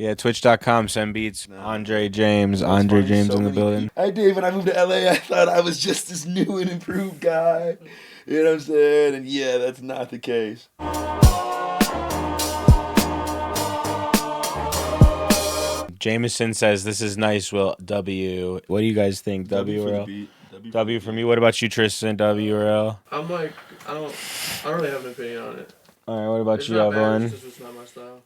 Yeah, twitch.com, send beats. Andre James in the building. I did. When I moved to LA, I thought I was just this new and improved guy. You know what I'm saying? And yeah, that's not the case. Jameson says, this is nice, Will. W. What do you guys think? W or L? W for me. What about you, Tristan? W or L? I'm like, I don't really have an opinion on it. All right, what about It's you, not bad, Evelyn? it's just not my style.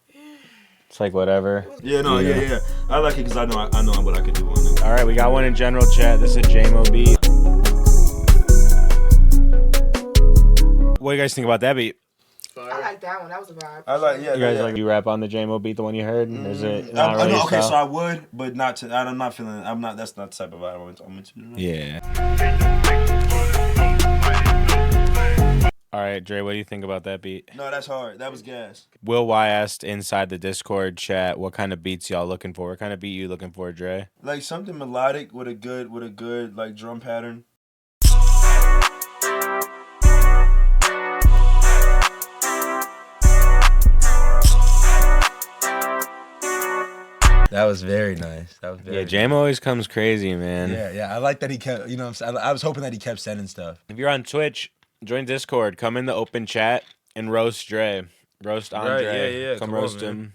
It's like whatever. Yeah, no, yeah. I like it because I know what I can do on it. All right, we got one in general chat. This is a JMO beat. What do you guys think about that beat? I like that one. That was a vibe. I like, yeah. You guys like you rap on the JMO beat, the one you heard? Is it? Okay, so I would, but not to. I'm not feeling. I'm not. That's not the type of vibe I'm into. Yeah. All right, Dre, what do you think about that beat? No, that's hard. That was gas. Will Y asked inside the Discord chat, what kind of beats y'all looking for? What kind of beat you looking for, Dre? Like something melodic with a good like drum pattern. That was very nice. Jam always comes crazy, man. Yeah. I like that he kept. You know, what I'm saying? I was hoping that he kept sending stuff. If you're on Twitch, join Discord. Come in the open chat and roast Dre. Roast Andre. Right, yeah. Come roast him.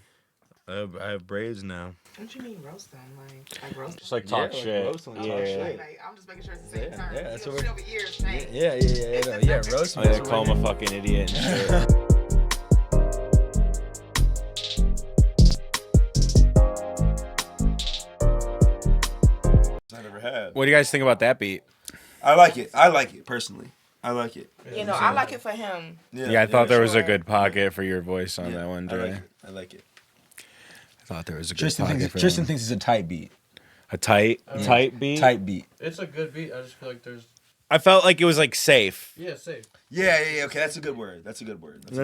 I have braids now. What you mean roast them? Like roast them? Just like talk shit. Roast them, talk shit. Like, I'm just making sure it's the same term. Yeah, that's what we're... over years, man. Yeah, roast me. Oh, yeah, call him a fucking idiot and shit. What do you guys think about that beat? I like it personally. I like it. You know, I like it for him. Yeah, I thought there was a good pocket for your voice on that one, Dre. I like it. I thought there was a good pocket for Tristan thinks it's a tight beat. A tight beat? Tight beat. It's a good beat. I just feel like there's... I felt like it was like safe. Yeah, safe. Yeah. Okay, that's a good word. That's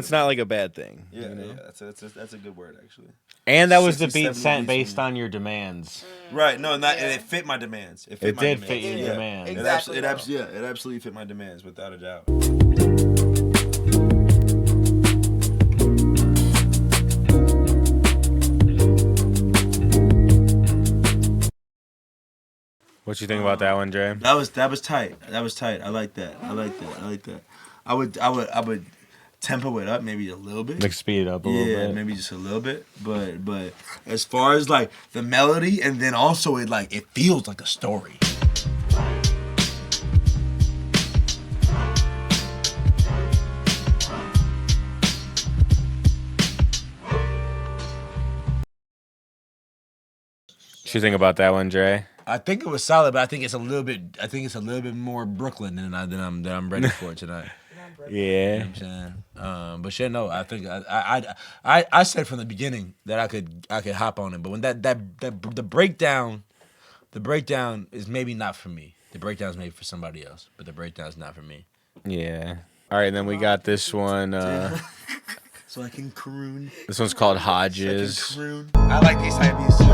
not like a bad thing. Yeah, you know? That's a good word actually. And that was the beat sent based on your demands. Right. No, and it fit my demands. It did fit your demands. Exactly. It absolutely fit my demands without a doubt. What you think about that one, Dre? That was tight. I like that. I would tempo it up maybe a little bit. Like speed it up a little bit. Yeah, maybe just a little bit. But as far as like the melody, and then also it feels like a story. What you think about that one, Dre? I think it was solid, but I think it's a little bit more Brooklyn than I'm ready for tonight. Yeah. You know what I'm saying? But shit, no, I think I said from the beginning that I could hop on it, but when the breakdown is maybe not for me. The breakdown is maybe for somebody else, but the breakdown is not for me. Yeah. All right, then we got this one. So I can croon. This one's called Hodges. I like these type of beats too.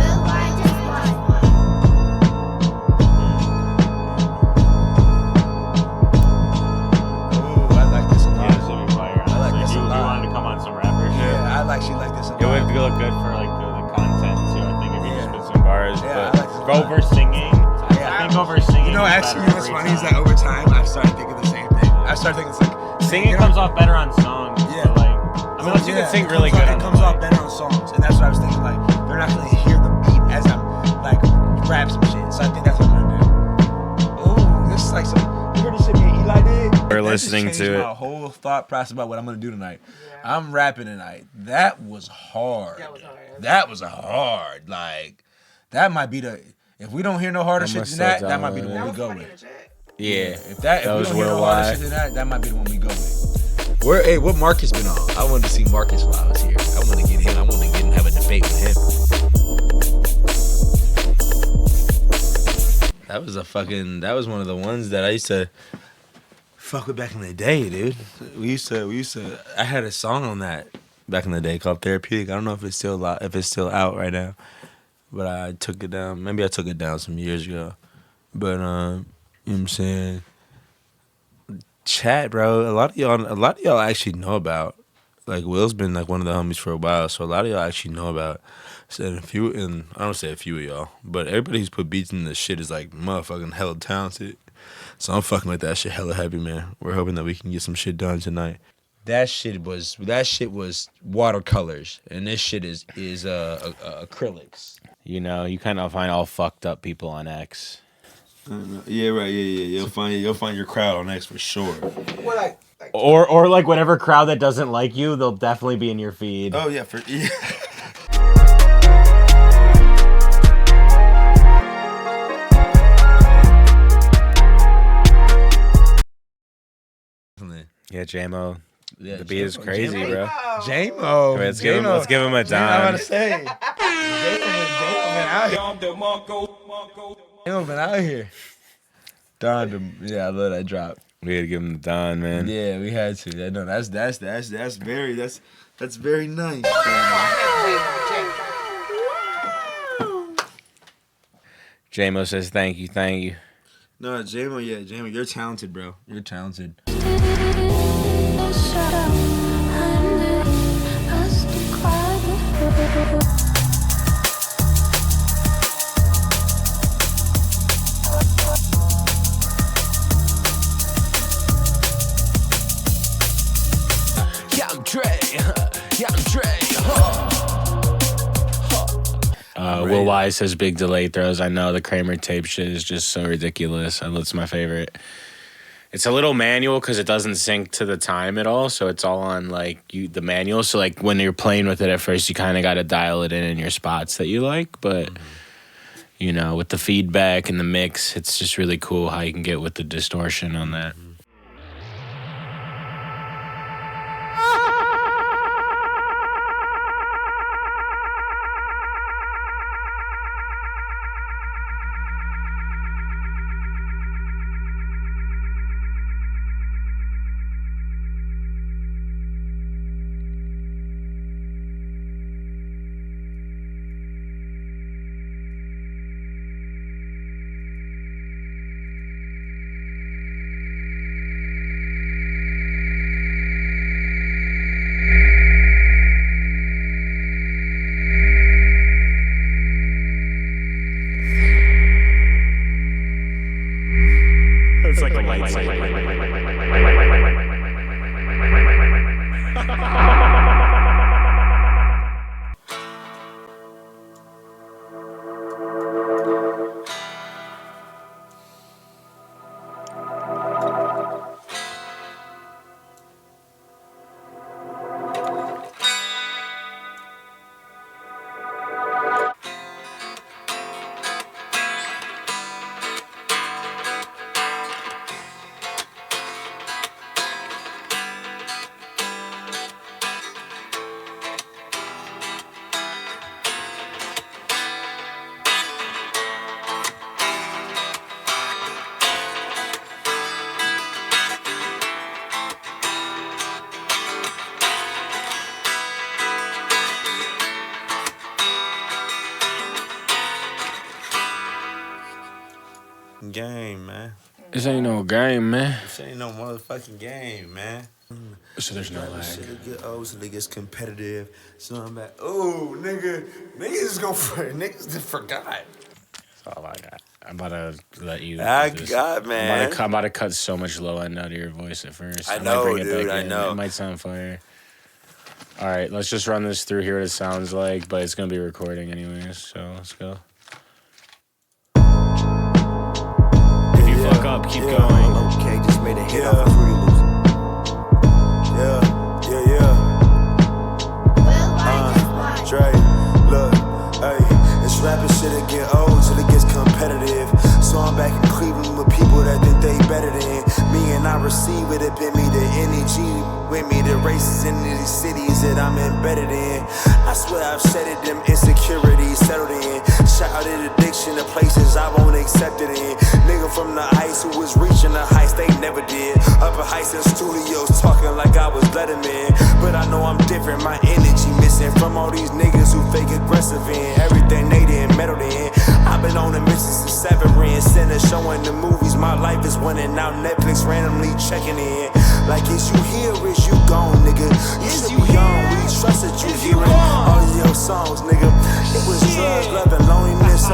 She like this. It would look good for like the content too. I think if you just put some bars, but over singing. I think over singing. You know, actually, what's funny is that over time I've started thinking the same thing. I started thinking it's like singing comes off better on songs. Yeah. But like, I mean, unless you can sing really good. It comes off better on songs, and that's what I was thinking. Like, they're not gonna hear the beat as I'm like rap some shit. So I think that's what I'm gonna do. Oh, this is like some. You heard this shit me and Eli did? We're listening to it. My whole thought process about what I'm gonna do tonight. I'm rapping tonight. That was hard. That was hard. Like, that might be the. If we don't hear no harder shit than that might be the one we go with. Yeah. If we don't hear no harder shit than that might be the one we go with. Hey, what Marcus been on? I wanted to see Marcus while I was here. I want to get him. I want to get him, have a debate with him. That was one of the ones that I used to fuck with back in the day, dude. We used to. I had a song on that back in the day called Therapeutic. I don't know if it's still out right now, but I took it down. Maybe I took it down some years ago. But you know what I'm saying? Chat, bro. A lot of y'all actually know about like Will's been like one of the homies for a while, so a lot of y'all actually know about. So I don't say a few of y'all, but everybody who's put beats in this shit is like motherfucking hella talented. So I'm fucking with that shit hella heavy, man. We're hoping that we can get some shit done tonight. That shit was watercolors, and this shit is acrylics. You know, you kind of find all fucked up people on X. Yeah, right. Yeah. You'll find your crowd on X for sure. What Or like whatever crowd that doesn't like you, they'll definitely be in your feed. Oh yeah, yeah. Yeah, J-Mo. Yeah, The beat is crazy, J-Mo. bro. J-Mo. Let's give him a I'm dime. about to say. J-Mo been out here. Don, yeah, I love that drop. We had to give him the dime, man. Yeah, we had to. Yeah, no, that's very nice. J-Mo says thank you. No, J-Mo, you're talented, bro. You're talented. Will Wise says big delay throws. I know the Kramer tape shit is just so ridiculous. It's my favorite. It's a little manual because it doesn't sync to the time at all, so it's all on like the manual. So like when you're playing with it at first, you kind of got to dial it in your spots that you like. But you know, with the feedback and the mix, it's just really cool how you can get with the distortion on that. It's like a lightsaber. Game, man. This ain't no game, man. This ain't no motherfucking game, man. So there's no lag. Shit get old, so it gets competitive. So I'm back. Oh, niggas is gonna niggas just forgot. That's all I got. I'm about to let you. Man. I'm about to cut so much low end out of your voice at first. I know, might bring it dude. back I in. know. It might sound fire. All right, let's just run this through, hear what it sounds like, but it's gonna be recording anyways. So let's go. If you fuck up, keep going. Okay, just made a hit off of Fruity Loops. Dre, look, hey, it's rapping shit that get old till it gets competitive. So I'm back in Cleveland with people that think they better than me, and I receive it up in me, the energy with me, the races in these cities that I'm embedded in. I swear I've said it, them insecurities settled in. Childhood addiction to places I won't accept it in. Nigga from the heights who was reaching the heights they never did. Upper heights in studios talking like I was Letterman. But I know I'm different, my energy missing from all these niggas who fake aggressive in everything they didn't meddle in. I've been on a mission since Severin, center showing the movies. My life is winning out, Netflix randomly checking in. Like, is you here or is you gone, nigga? You should be songs, nigga. It was drugs, love, and loneliness.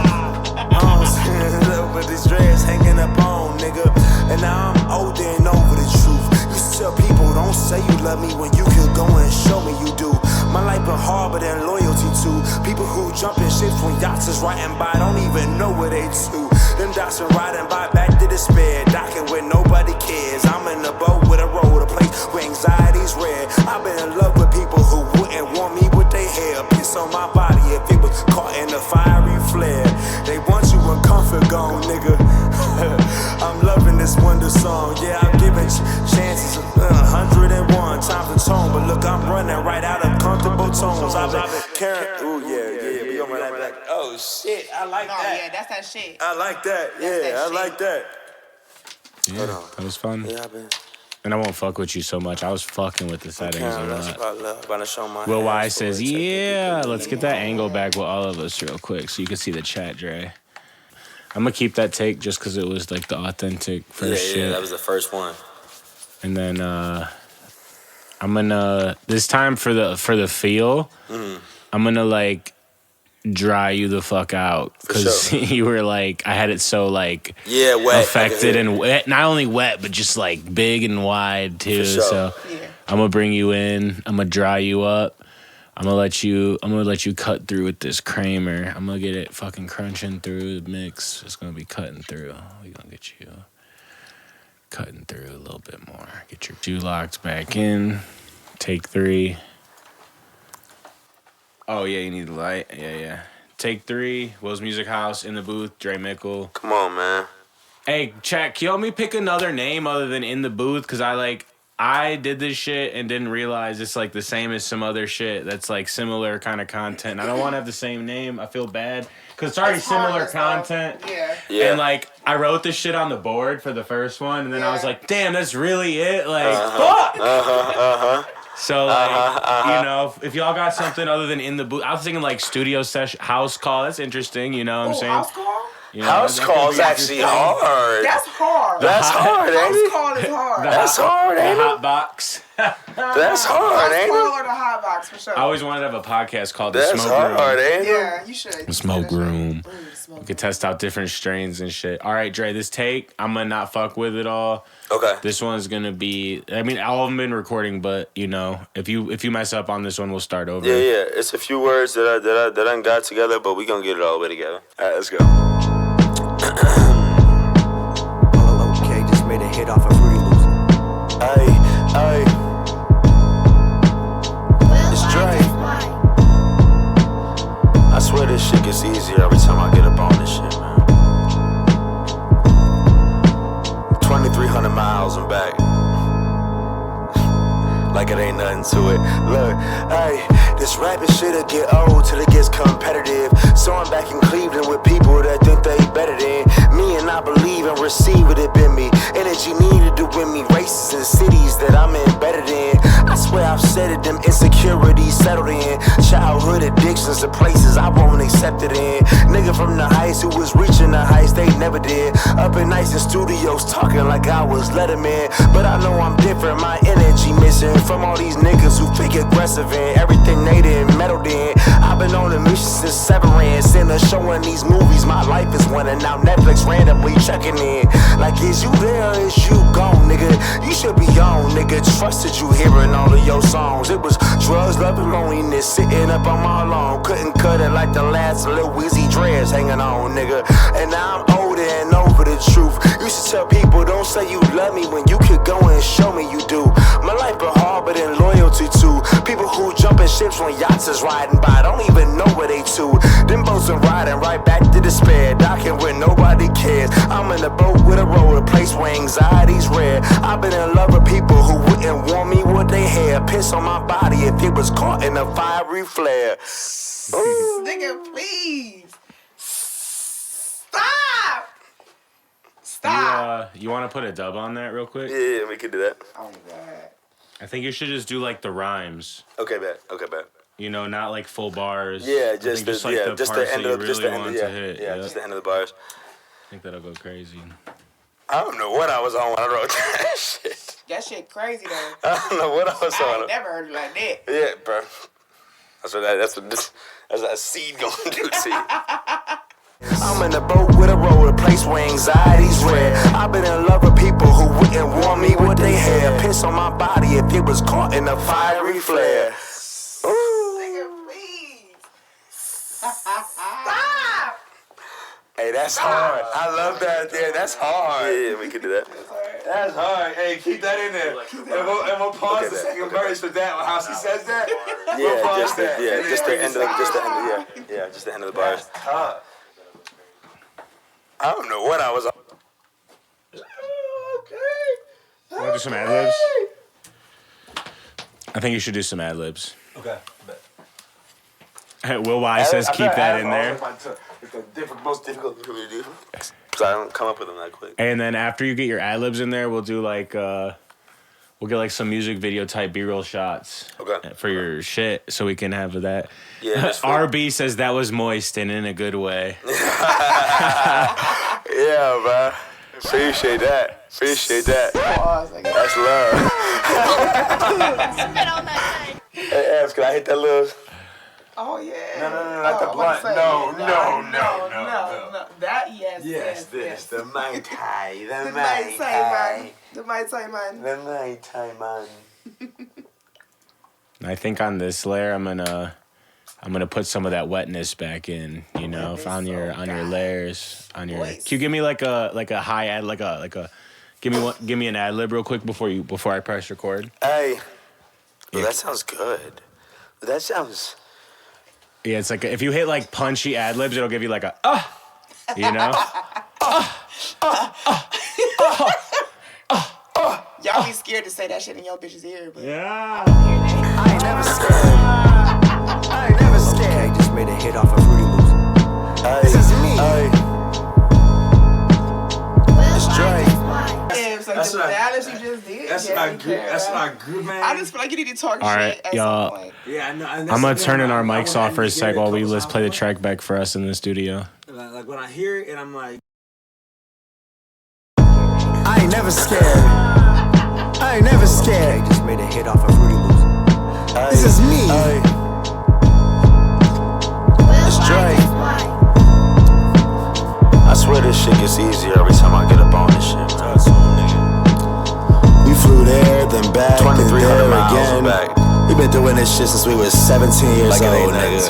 With these dreads hanging up on, nigga. And now I'm older and over the truth. Used to tell people, don't say you love me when you could go and show me you do. My life been hard, but then loyalty to people who jump in ships when yachts is riding by, don't even know where they to. Them dots been riding by back to despair, docking where nobody cares. I'm in a boat with a road, a place where anxiety's rare. I've been in love with people who wouldn't want me with their hair. Piss on my body if it was caught in a fiery flare. They want you when comfort gone, nigga. I'm loving this wonder song. Yeah, I'm giving chances 101 times a tone, but look, I'm running right out of comfortable tones. I've been caring. Ooh, yeah, we gonna run that back. Oh shit, I like No, that. yeah, that's that shit. I like that. That's that Yeah, I shit. like that. Yeah, Hold on. that was fun. Yeah, I've been. And I won't fuck with you so much. I was fucking with the settings a lot. Will Will Y says, yeah, let's get that angle back with all of us real quick so you can see the chat, Dre. I'm going to keep that take just because it was like the authentic first shit. Yeah, that was the first one. And then I'm going to, this time for the feel, I'm going to like dry you the fuck out because sure. you were like, I had it so like wet, affected and wet, not only wet but just like big and wide too. Sure. So Yeah. I'm gonna bring you in. I'm gonna dry you up. I'm gonna let you cut through with this Kramer. I'm gonna get it fucking crunching through the mix. It's gonna be cutting through. We gonna get you cutting through a little bit more. Get your two locks back in. Take 3. Oh, yeah, you need the light. Yeah. Take 3. Will's Music House in the booth. Dre Mickle. Come on, man. Hey, chat, can you help me pick another name other than In the Booth? Because I did this shit and didn't realize it's like the same as some other shit that's like similar kind of content. I don't want to have the same name. I feel bad. Because it's already similar content. Yeah. And like, I wrote this shit on the board for the first one. And then I was like, damn, that's really it? Like, fuck! So, like, you know, if y'all got something other than In the Booth, I was thinking like studio session, house call. That's interesting, you know what I'm saying? House call? You know, House that could call's be actually interesting. hard. That's hard. That's hard, ain't House it? call is hard. That's hard, The ain't it? hot box. That's hard, House ain't call it? or the hot box for sure. I always wanted to have a podcast called The That's Smoke hard, Room. ain't it? Yeah, you should. The Smoke Room. The smoke We could test out different strains and shit. All right, Dre, this take, I'm gonna not fuck with it all. Okay. This one's gonna be, I mean, all of them been recording, but you know, if you mess up on this one, we'll start over. Yeah. It's a few words that I got together, but we gonna get it all the way together. All right, let's go. Okay, just made a hit off of Fruity Loops. Ay. It's Dre. I swear this shit gets easier every time I get up on this shit, man. 2,300 miles and back. Like it ain't nothing to it. Look, hey, this rapping shit'll get old till it gets competitive. So I'm back in Cleveland with people that think they better than me, and I believe and receive it up in me. Energy needed to win me races in cities that I'm embedded in. I swear I've said it, them insecurities settled in. Childhood addictions to places I won't accept it in. Nigga from the heights who was reaching the heights they never did. Up in nights in studios talking like I was Letterman. But I know I'm different, my energy missing from all these niggas who fake aggressive and everything they done meddled in. I've been on a mission since Severance, in a showing these movies. My life is one, and now Netflix randomly checking in. Like, is you there or is you gone, nigga? You should be on, nigga. Trusted you hearing all of your songs. It was drugs, love, and loneliness sitting up on my lawn. Couldn't cut it like the last little Weezy dreads hanging on, nigga. And now I'm older and over the truth. Used to tell people, don't say you love me when you could go and show me you do. My life been hard, but in loyalty to people who jump in ships when yachts is riding by. Don't even know where they to. Them boats are riding right back to despair, docking where nobody cares. I'm in a boat with a roll, a place where anxiety's rare. I've been in love with people who wouldn't want me with their hair. Piss on my body if it was caught in a fiery flare. Ooh. Nigga, please. Stop. Stop. You want to put a dub on that real quick? Yeah, we could do that. Oh my god. I think you should just do like the rhymes. Okay, bet. You know, not like full bars. Yeah, I just think the parts that end you of really just the end want of to hit. yeah, Yep. just the end of the bars. I think that'll go crazy. I don't know what I was on when I wrote that shit. That shit crazy though. I don't know what I was I on. ain't never heard it like that. Yeah, bro. That's a seed going to the seed. I'm in a boat with a roll, a place where anxiety's rare. I've been in love with people who wouldn't warn me with their hair. Piss on my body if it was caught in a fiery flare. Nigga, please. Stop. Hey, that's hard. I love that. Yeah, that's hard. Yeah, we can do that. That's hard. Hey, keep that in there. And we'll pause the second verse for that. How she says that? Yeah, just the end of just the end of the bars. I don't know what I was. You want to do some ad libs? I think you should do some ad libs. Okay. Will Y says keep that in there. It's the most difficult thing for me to do. Because I don't come up with them that quick. And then after you get your ad libs in there, we'll do like we'll get like some music video type B-roll shots. Okay. For your shit, so we can have that. Yeah. RB says that was moist and in a good way. Yeah, bro. Appreciate that. Pause, nigga. That's love. Spit on that thing. Hey, Abs, can I hit that little... Oh, yeah. No, not the blunt. No. That, yes. The Mai Tai. The Mai Tai man. The Mai Tai man. The Mai Tai man. I think on this layer, I'm gonna put some of that wetness back in. You know, on your layers, on your. Can you give me like a high ad, like a. Give me an ad lib real quick before I press record. Hey, well, that sounds good. That sounds. Yeah, it's like if you hit like punchy ad libs, it'll give you like a you know. Y'all be scared to say that shit in your bitch's ear, but Yeah. I ain't never scared. Okay, just made a hit off of Fruity Loops. This is me. It's Dre. That's what you just did. That's my group, man. I just feel like you need to talk All right, shit at y'all. some point. Yeah, I know. I'm gonna turn in our mics off for a sec while let's play the track back for us in the studio. Like when I hear it, and I'm like, I ain't never scared. Okay, just made a hit off of Fruity Loops. This is me. It's Dre. I swear this shit gets easier every time I get up on this shit. We flew there, then back, 2,300 miles again. We been doing this shit since we was 17 years old, nigga.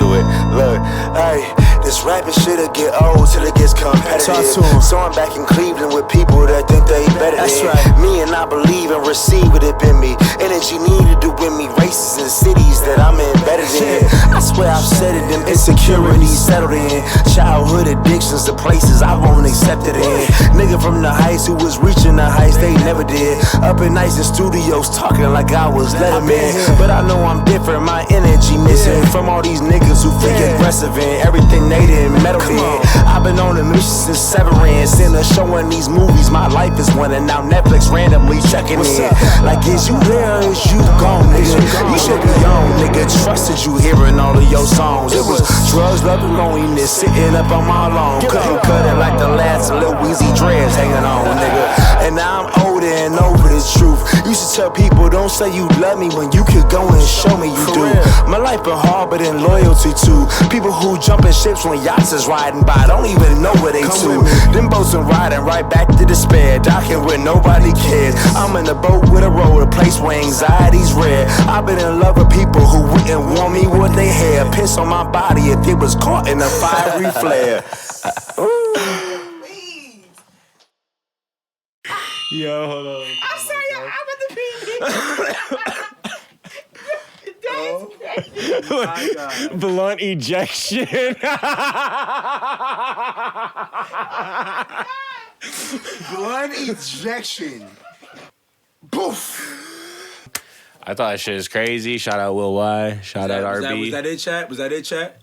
Look, hey, this rapping shit'll get old till it gets competitive. So I'm back in Cleveland with people that think they better than me, and I believe and receive it up in me. Energy needed to win me races in cities that I'm embedded in. I swear I've said it, them insecurities settled in. Childhood addictions to places I won't accept it in. Nigga from the heights who was reaching the heights they never did. Up at nights in studios talking like I was Letterman. But I know I'm different, my energy missing from all these niggas who think aggressive and everything they didn't meddle in. I've been on a mission since Severance, in a showing these movies. My life is one, and now Netflix randomly checking in. Like, is you there or is you gone, nigga? You should be on, nigga. Trusted you hearing all of your songs. It was drugs, love, and loneliness sitting up on my lawn. Couldn't cut it like the last of Lil Weezy dreads hanging on, nigga. And now I'm older and over this truth. Used to tell people, don't say you love me when you could go and show me you do. My life been hard, but in loyalty to people who jump in ships when yachts is riding by. Don't even know where they to. Them boats are riding right back to despair, docking where nobody cares. I'm in a boat with a roll, a place where anxiety's rare. I've been in love with people who wouldn't warn me with their hair. Piss on my body if it was caught in a fiery flare. Please. Yo, hold on. I'm sorry, I'm at the Blunt ejection. blood ejection. Boof. I thought that shit is crazy. Shout out Will Y. Shout out RB. Was that it, chat? Was that it, chat?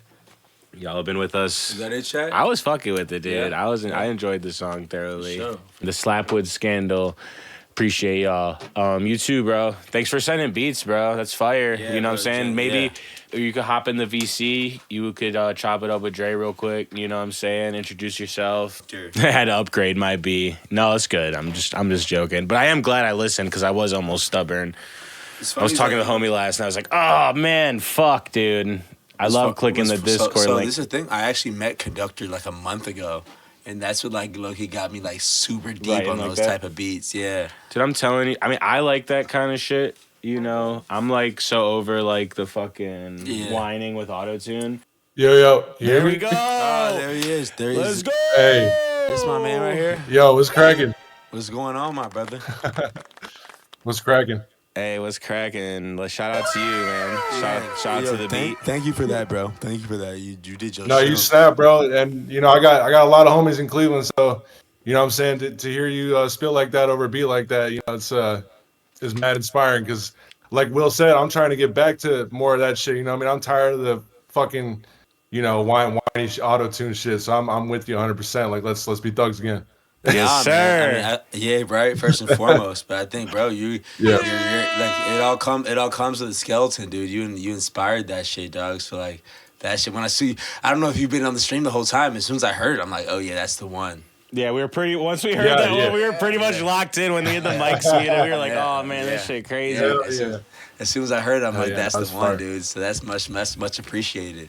Y'all have been with us. Was that it, chat? I was fucking with it, dude. Yeah. I enjoyed the song thoroughly. Sure. The Slapwood Scandal. Appreciate y'all. You too, bro. Thanks for sending beats, bro. That's fire. Yeah, you know what I'm saying? Maybe yeah. you could hop in the VC. You could chop it up with Dre real quick. You know what I'm saying? Introduce yourself. Dude. I had to upgrade my B. No, it's good. I'm just joking. But I am glad I listened because I was almost stubborn. I was talking to the homie last, and I was like, "Oh man, fuck, dude." I love clicking the Discord so link. this is the thing. I actually met Conductor like a month ago, and that's what like he got me like super deep Right, on like those that? type of beats. Yeah. Dude, I'm telling you. I mean, I like that kind of shit. You know, I'm like so over like the fucking Yeah. whining with autotune. Yo, you hear There we me? go. Oh, there he is. There he Let's is. go. Hey, This my man right here. yo, what's cracking? What's going on, my brother? What's cracking? Hey, what's cracking? Shout out to you, man. Shout out Yo, to the beat. Thank you for that, bro. Thank you for that. You did your No, show. you snap, bro. And you know, I got a lot of homies in Cleveland, so you know what I'm saying, to hear you spit like that over a beat like that, you know, it's mad inspiring because like Will said, I'm trying to get back to more of that shit. You know what I mean? I'm tired of the fucking, you know, whiny auto-tune shit. So I'm with you 100%. Like let's be thugs again. Yes, sir. Man. I mean, yeah, right. First and foremost, but I think, bro, you're like it all comes with a skeleton, dude. You inspired that shit, dog. So like that shit. When I see, I don't know if you've been on the stream the whole time. As soon as I heard it, I'm like, oh yeah, that's the one. Yeah, we were pretty. Once we heard that, one, we were pretty much locked in when we had the mics muted. We were like, "Oh man, this shit crazy." Yeah, as soon as I heard it, I'm like, that's the one, fire. dude. So that's much appreciated.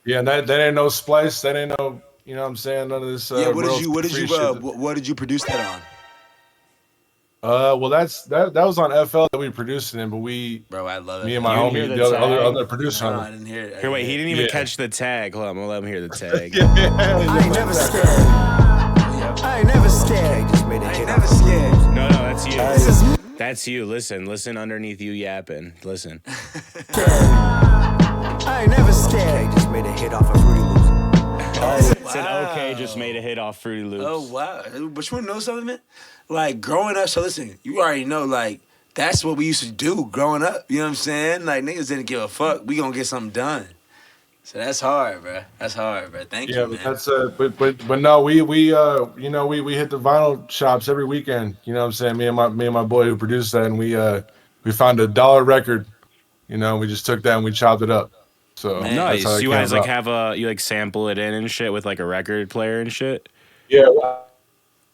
Yeah, and that ain't no splice. That ain't no, you know what I'm saying, none of this. What did you produce that on? Well, that was on FL that we produced it in, but Bro, I love it. me and my You didn't homie, hear the the tag? other producer No, on I it. didn't hear it. Here, wait, he didn't even Yeah. catch the tag. Hold on, I'm gonna let him hear the tag. I ain't never scared. I ain't never scared. Just made a hit Never off of scared. No, that's you. This is me. That's you. Listen underneath you yapping. Listen. I ain't never scared. just made a hit off of Fruity Loops. It's an okay. Just made a hit off Fruity Loops. Oh wow! But you wanna know something, man? Like growing up, so listen, you already know, like that's what we used to do growing up. You know what I'm saying? Like niggas didn't give a fuck. We gonna get something done. So that's hard, bro. That's hard, bro. Thank Yeah, you, but man. that's but no, we you know we hit the vinyl shops every weekend. You know what I'm saying? Me and my boy who produced that, and we found a $1 record. You know, we just took that and we chopped it up. So Man, that's how Nice. it You came guys like about. you like sample it in and shit with like a record player and shit. Yeah,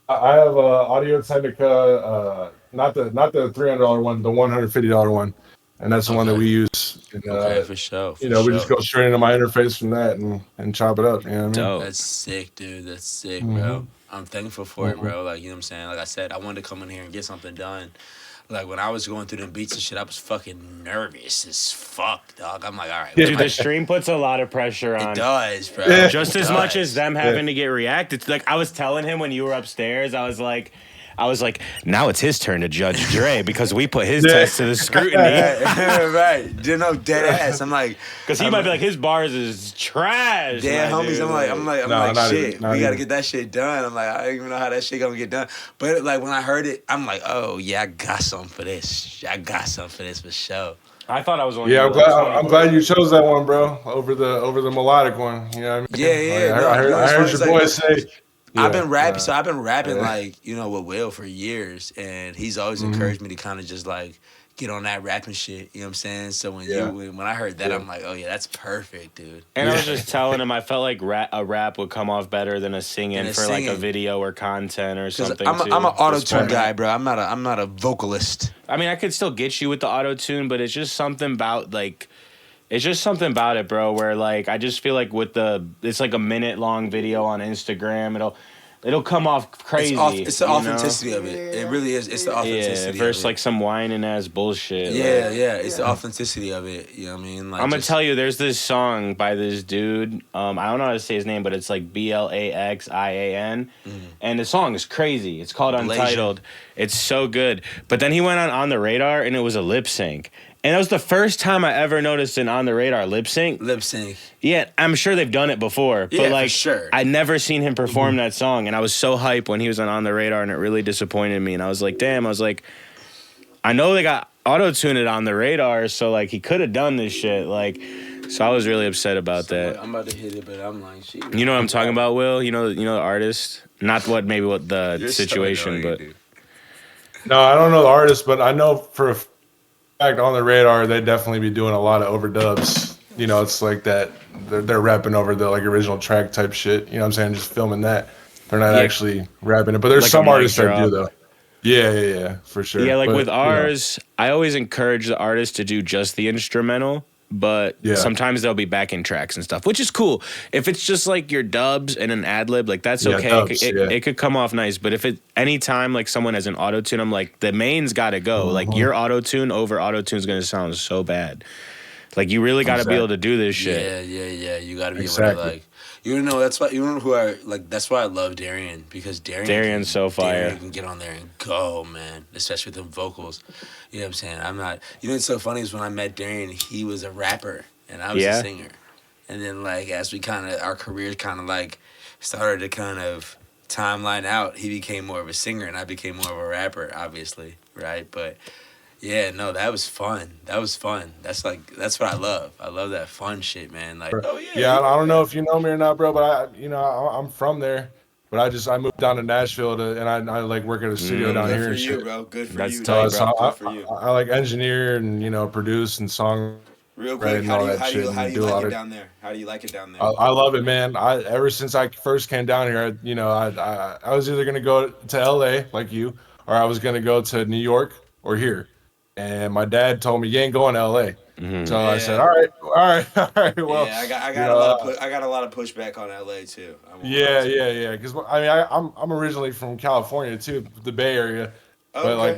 I have a Audio Technica, not the $300 one, the $150 one, and that's the one that we use. And, Okay, for sure. you know, we just go straight into my interface from that and chop it up. You know what I mean? Dope. That's sick, dude. That's sick, bro. I'm thankful for it, bro. Like, you know what I'm saying? Like I said, I wanted to come in here and get something done. Like, when I was going through them beats and shit, I was fucking nervous as fuck, dog. I'm like, all right. Dude, the stream puts a lot of pressure on. It does, bro. Yeah. Just It as much does. as them having to get reacted to. Like I was telling him when you were upstairs, I was like, now it's his turn to judge Dre because we put his test to the scrutiny. Right. You know, dead ass. I'm like, Because he might be like, his bars is trash. damn, my homies. dude. I'm like, No, not shit. even, not We gotta even. get that shit done. I'm like, I don't even know how that shit gonna get done. But like when I heard it, I'm like, oh yeah, I got something for this. I got something for this for sure. I thought I was on. Yeah, I'm glad you chose that one, bro, over the melodic one. You know what I mean? Yeah. Like, No, I you know, heard it's your funny, boy it's like- say. Yeah, I've been rapping yeah. like, you know, with Will for years, and he's always encouraged me to kind of just like get on that rapping shit. You know what I'm saying? So when I heard that, I'm like, oh yeah, that's perfect, dude. And I was just telling him I felt like a rap would come off better than a singing Than a for like a singing. video or content or Because something. I'm too. an auto tune Just- guy, bro. I'm not a vocalist. I mean, I could still get you with the auto tune, but it's just something about like. It's just something about it, bro, where like I just feel like it's like a minute long video on Instagram, it'll come off crazy. It's the you know? authenticity of it. It really is. It's the Yeah, authenticity. versus of it. like some whining ass bullshit. Yeah. It's the authenticity of it. You know what I mean? Like, I'm gonna tell you, there's this song by this dude. I don't know how to say his name, but it's like BLAXIAN, and the song is crazy. It's called Blasian. Untitled. It's so good. But then he went on the radar, and it was a lip sync. And that was the first time I ever noticed an on the radar lip sync. lip sync. Yeah, I'm sure they've done it before, Yeah, but for like sure. I'd never seen him perform that song, and I was so hyped when he was on the radar, and it really disappointed me. And I was like, damn. I was like, I know they got auto-tuned it on the radar, so like he could have done this shit. Like, so I was really upset about that. I'm about to hit it, but I'm like, shit. You know what I'm talking about, Will? You know the artist, not what the You're so situation, annoying, but dude. No, I don't know the artist, but I know for a fact on the radar they definitely be doing a lot of overdubs. You know, it's like that they're rapping over the like original track type shit. You know what I'm saying? Just filming that. They're not Yeah. actually rapping it, but there's Like a some mic artists that drop. do though. Yeah, for sure. yeah, like But, with you know, ours, I always encourage the artist to do just the instrumental but Yeah. sometimes there'll be backing tracks and stuff, which is cool. If it's just like your dubs and an ad lib, like that's Yeah, okay. dubs, It could come off nice, but if it anytime like someone has an auto tune, I'm like the main's got to go. Like your auto tune over auto tune is gonna sound so bad. Like you really got to be able to do this shit. Yeah. You got to be Exactly. able to you know, that's why, you know who I like, that's why I love Darian, because Darian's so fire. Darian can get on there and go, man, especially with them vocals. You know what I'm saying? I'm not, you know what's so funny is when I met Darian, he was a rapper and I was a singer. And then like, as we kind of, our careers kind of like started to kind of timeline out, he became more of a singer and I became more of a rapper, obviously, right? But yeah, no, that was fun. That's what I love. I love that fun shit, man. Like, Yeah, I don't know if you know me or not, bro, but I'm from there. But I moved down to Nashville and I like work at a studio down here and shit. bro. Good for That's you. tight, So bro. I like engineer and produce and song. Real Right, quick, and how all do you that how do you shit how do and you do a like lot it of- down there? How do you like it down there? I love it, man. Ever since I first came down here, I was either gonna go to LA like you, or I was gonna go to New York or here. And my dad told me you ain't going to LA. So I said, all right. Well, yeah, I you know, got a lot of pushback on LA too. I won't lie yeah, to you. yeah. Because I mean, I'm originally from California too, the Bay Area. But Okay. like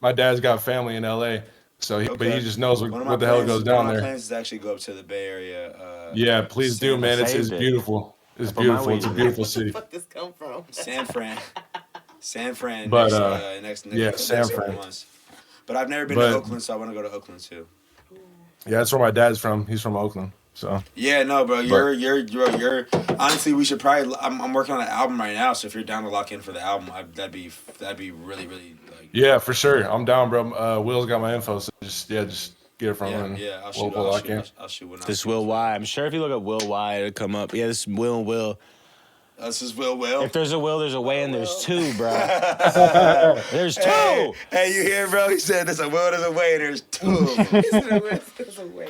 my dad's got family in LA, so but he just knows One of my what the hell plans- goes down One of my there. plans is actually go up to the Bay Area. Yeah, please do, man. It's saved it. beautiful. It's Put my beautiful. It's a weed in beautiful Where the city. fuck this come from? San Fran. But, next yeah, San couple Fran. months. But I've never been But- to Oakland, so I want to go to Oakland too. Yeah, that's where my dad's from. He's from Oakland. So Yeah, no, bro. You're. Honestly, we should probably. I'm working on an album right now, so if you're down to lock in for the album, that'd be really like. yeah, for sure. I'm down, bro. Will's got my info, so just get it from him. Yeah. I'll We'll shoot. lock in. I'll shoot when This Will Y. I'm sure if you look up Will Y, it'll come up. Yeah, this is Will. This is Will. If there's a Will, there's a way, and there's two, bro. There's two. Hey, you hear, bro? He said there's a will, there's a way, and there's two.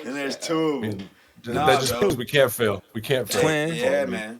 And there's two. That just bro. proves we can't fail. We can't fail. Twin. Yeah, man.